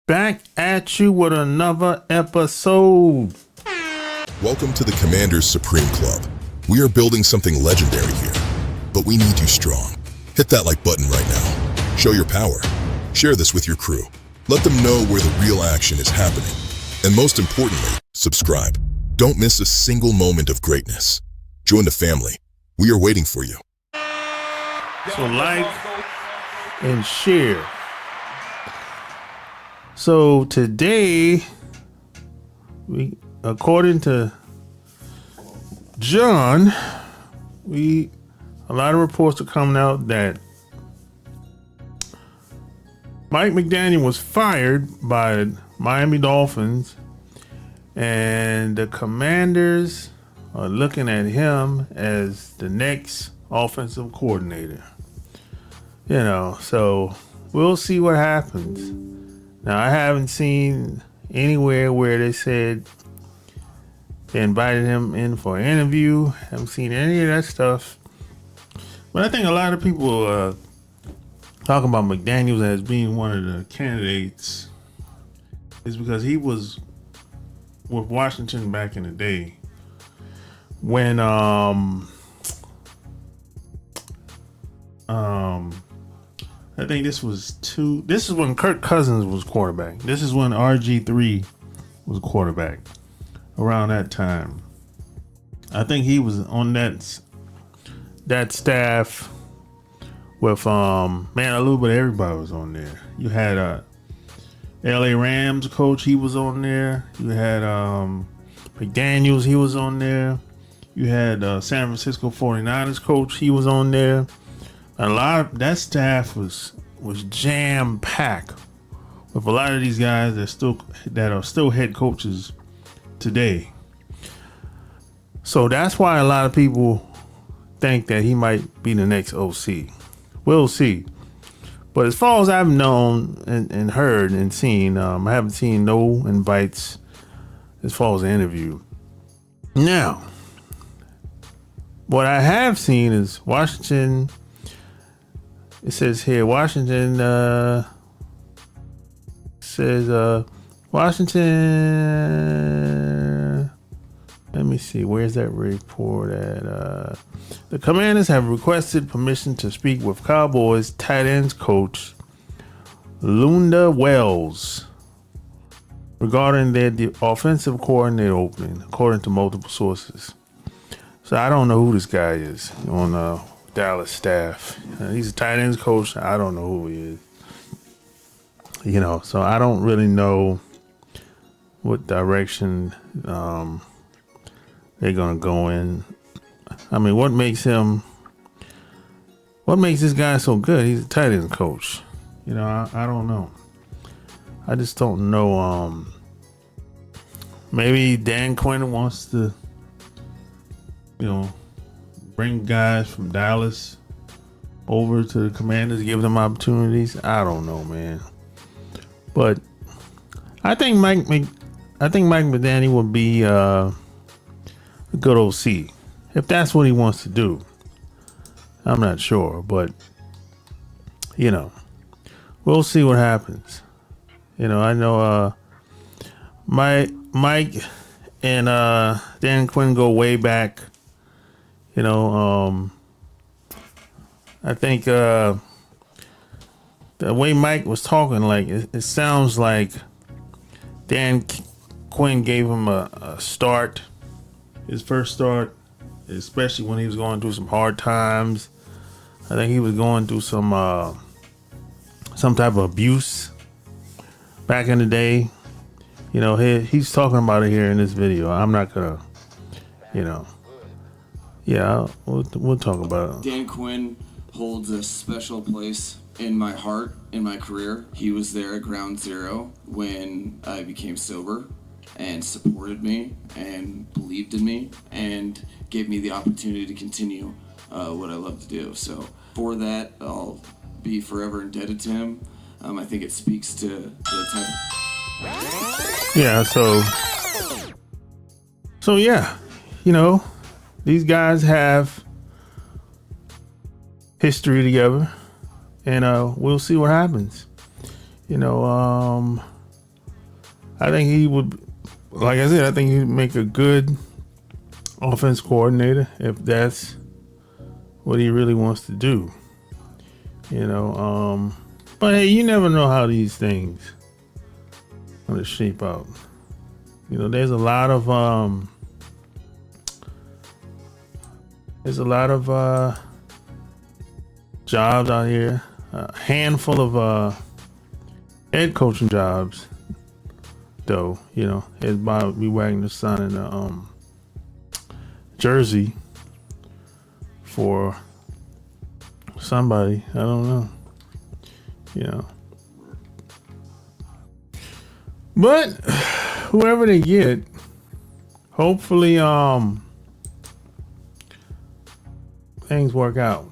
Back at you with another episode. Welcome to the Commander's Supreme Club. We are building something legendary here, but we need you strong. Hit that like button right now. Show your power. Share this with your crew. Let them know where the real action is happening. And most importantly, subscribe. Don't miss a single moment of greatness. Join the family. We are waiting for you. So like and share. So today, according to John, a lot of reports are coming out that Mike McDaniel was fired by Miami Dolphins, and the Commanders are looking at him as the next offensive coordinator. So we'll see what happens. Now, I haven't seen anywhere where they said they invited him in for an interview. Haven't seen any of that stuff. But I think a lot of people talking about McDaniels as being one of the candidates is because he was with Washington back in the day when I think this is when Kirk Cousins was quarterback. This is when RG3 was quarterback. Around that time, I think he was on that staff with a little bit of everybody was on there. You had LA Rams coach, he was on there. You had McDaniels, he was on there. You had San Francisco 49ers coach, he was on there. A lot of that staff was jam packed with a lot of these guys that are still head coaches today. So that's why a lot of people think that he might be the next OC. We'll see. But as far as I've known and heard and seen, I haven't seen no invites as far as the interview. Now, what I have seen is Washington. It says here, Washington Washington. Let me see. Where's that report at? The Commanders have requested permission to speak with Cowboys tight ends coach Lunda Wells regarding their offensive coordinator opening, according to multiple sources. So I don't know who this guy is on Dallas staff. He's a tight ends coach. I don't know who he is. So I don't really know what direction they're gonna go in. I mean, what makes this guy so good? He's a tight ends coach. I don't know. I just don't know. Maybe Dan Quinn wants to, bring guys from Dallas over to the Commanders, give them opportunities. I don't know, man. But I think Mike McDaniel would be a good OC if that's what he wants to do. I'm not sure, but we'll see what happens. I know Mike and Dan Quinn go way back. I think the way Mike was talking, like it sounds like Dan Quinn gave him a start, his first start, especially when he was going through some hard times. I think he was going through some type of abuse back in the day. He's talking about it here in this video. I'm not gonna, we'll talk about it. Dan Quinn holds a special place in my heart, in my career. He was there at ground zero when I became sober and supported me and believed in me and gave me the opportunity to continue what I love to do. So for that, I'll be forever indebted to him. I think it speaks to the type. Yeah, so yeah, these guys have history together, and we'll see what happens. I think he would, like I said, I think he'd make a good offense coordinator if that's what he really wants to do. But hey, you never know how these things going to shape out. There's a lot of jobs out here, a handful of head coaching jobs, though. It's Bobby Wagner's son in the jersey for somebody. I don't know. But whoever they get, hopefully things work out.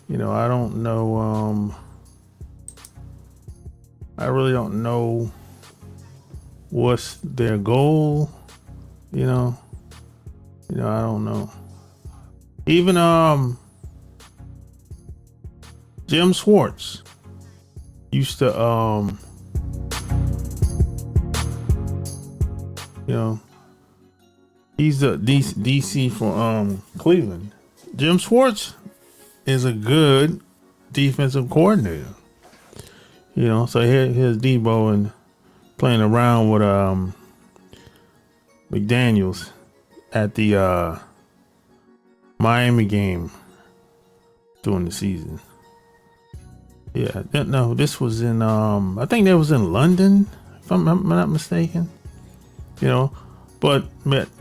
I don't know. I really don't know what's their goal. I don't know. Even Jim Schwartz used to he's the DC for Cleveland. Jim Schwartz is a good defensive coordinator. So here's Debo and playing around with McDaniel's at the Miami game during the season. Yeah, no, this was in I think that was in London, if I'm not mistaken. But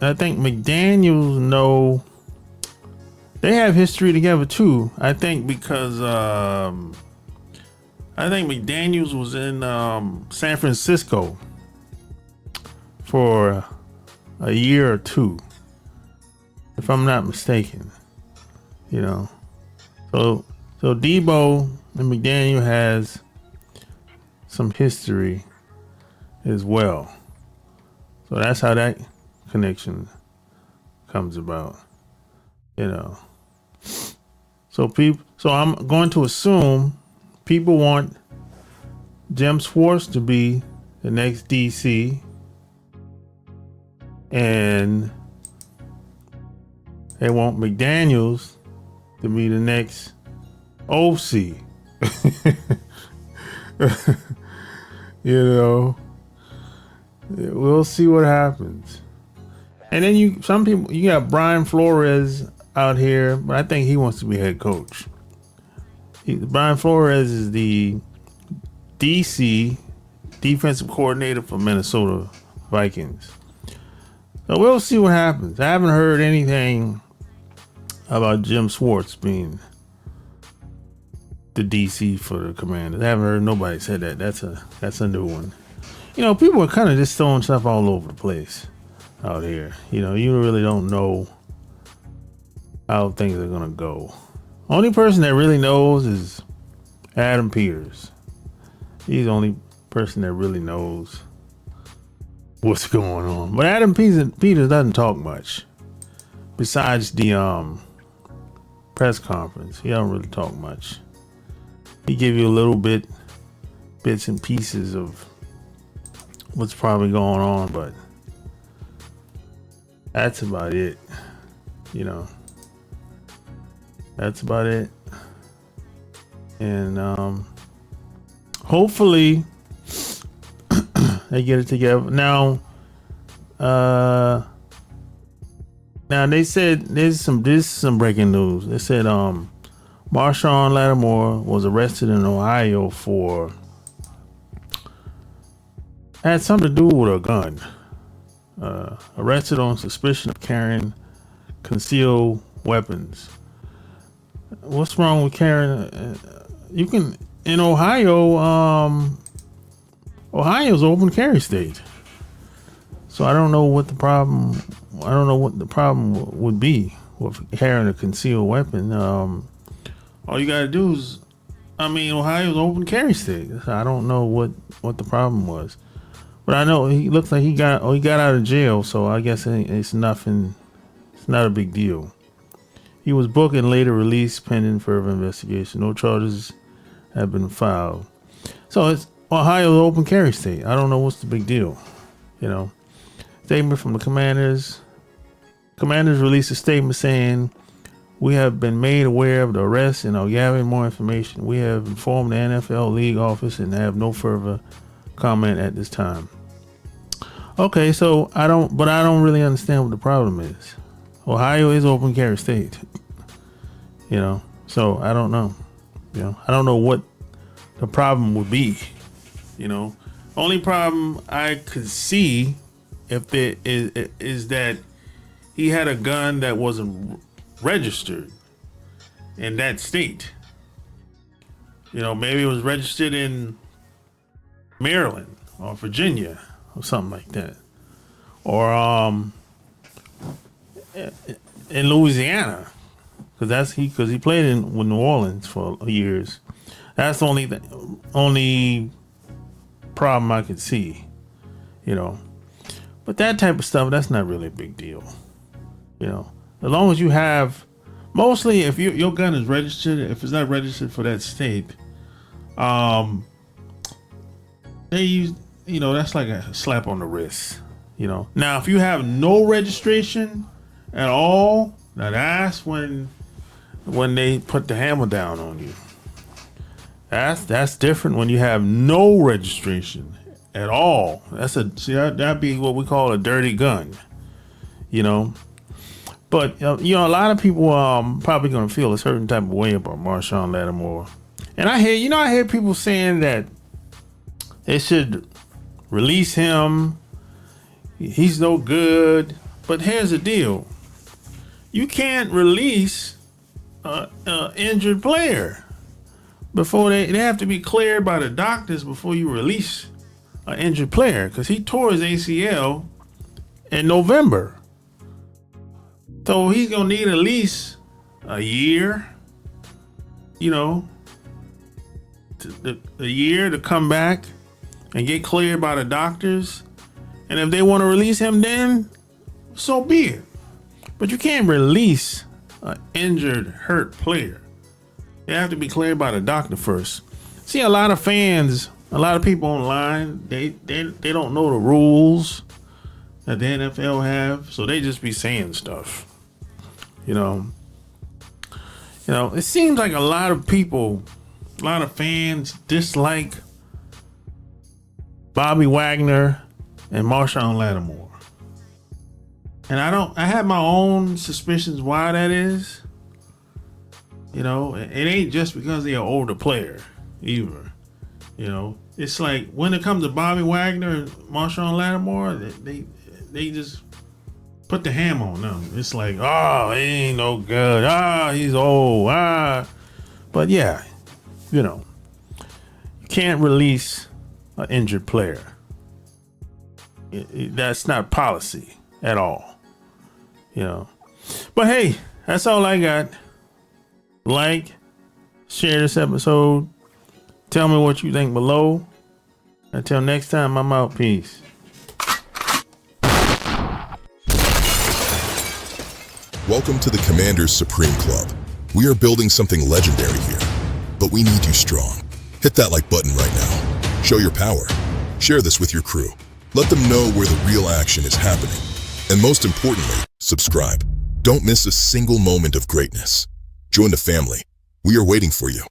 I think McDaniel's they have history together too. I think because I think McDaniel's was in San Francisco for a year or two, if I'm not mistaken. So Debo and McDaniel has some history as well. So that's how that connection comes about. So I'm going to assume people want Jim Schwartz to be the next DC, and they want McDaniels to be the next OC. We'll see what happens. And then you got Brian Flores out here, but I think he wants to be head coach. Brian Flores is the DC defensive coordinator for Minnesota Vikings. So we'll see what happens. I haven't heard anything about Jim Schwartz being the DC for the Commanders. I haven't heard nobody say that. That's a new one. People are kind of just throwing stuff all over the place out here. You really don't know how things are gonna go. Only person that really knows is Adam Peters. He's the only person that really knows what's going on. But Adam Peters doesn't talk much. Besides the press conference, he don't really talk much. He give you a little bits and pieces of what's probably going on, but that's about it. That's about it. And hopefully they get it together. Now they said there's some breaking news. They said Marshon Lattimore was arrested in Ohio had something to do with a gun. Arrested on suspicion of carrying concealed weapons. What's wrong with carrying? You can in Ohio. Ohio's an open carry state, so I don't know what the problem. I don't know what the problem would be with carrying a concealed weapon. All you gotta do is, Ohio's an open carry state. So I don't know what the problem was, but I know he looks like he got out of jail, so I guess it's nothing. It's not a big deal. He was booked and later released pending further investigation. No charges have been filed. So Ohio's open carry state. I don't know what's the big deal. You know, statement from the Commanders. Commanders released a statement saying, "We have been made aware of the arrest and are gathering more information. We have informed the NFL league office and have no further comment at this time." Okay, so I don't really understand what the problem is. Ohio is open carry state. You know, so I don't know. You know, I don't know what the problem would be. You know, only problem I could see if there is that he had a gun that wasn't registered in that state. You know, maybe it was registered in Maryland or Virginia or something like that, or in Louisiana, because he played in with New Orleans for years. That's the only problem I could see, you know. But that type of stuff, that's not really a big deal, you know. As long as you have, mostly if your gun is registered, if it's not registered for that state, they use, you know, that's like a slap on the wrist, you know. Now, if you have no registration at all, now that's when they put the hammer down on you. That's different when you have no registration at all. That'd be what we call a dirty gun, you know. But you know, a lot of people probably gonna feel a certain type of way about Marshon Lattimore, and I hear people saying that they should release him. He's no good. But here's the deal: you can't release an injured player before they have to be cleared by the doctors before you release an injured player, because he tore his ACL in November. So he's gonna need at least a year, you know, a year to come back and get cleared by the doctors. And if they want to release him, then so be it. But you can't release an injured, hurt player. They have to be cleared by the doctor first. See, a lot of fans, a lot of people online, they don't know the rules that the NFL have, so they just be saying stuff. You know, it seems like a lot of people, a lot of fans dislike Bobby Wagner and Marshon Lattimore. And I have my own suspicions why that is. You know, it ain't just because they're an older player either. You know, it's like when it comes to Bobby Wagner and Marshon Lattimore, they just put the hammer on them. It's like, oh, he ain't no good. He's old. But yeah, you know, you can't release an injured player. That's not policy at all. You know. But hey, that's all I got. Like, share this episode. Tell me what you think below. Until next time, I'm out. Peace. Welcome to the Commanders Supreme Club. We are building something legendary here, but we need you strong. Hit that like button right now. Show your power. Share this with your crew. Let them know where the real action is happening. And most importantly, subscribe. Don't miss a single moment of greatness. Join the family. We are waiting for you.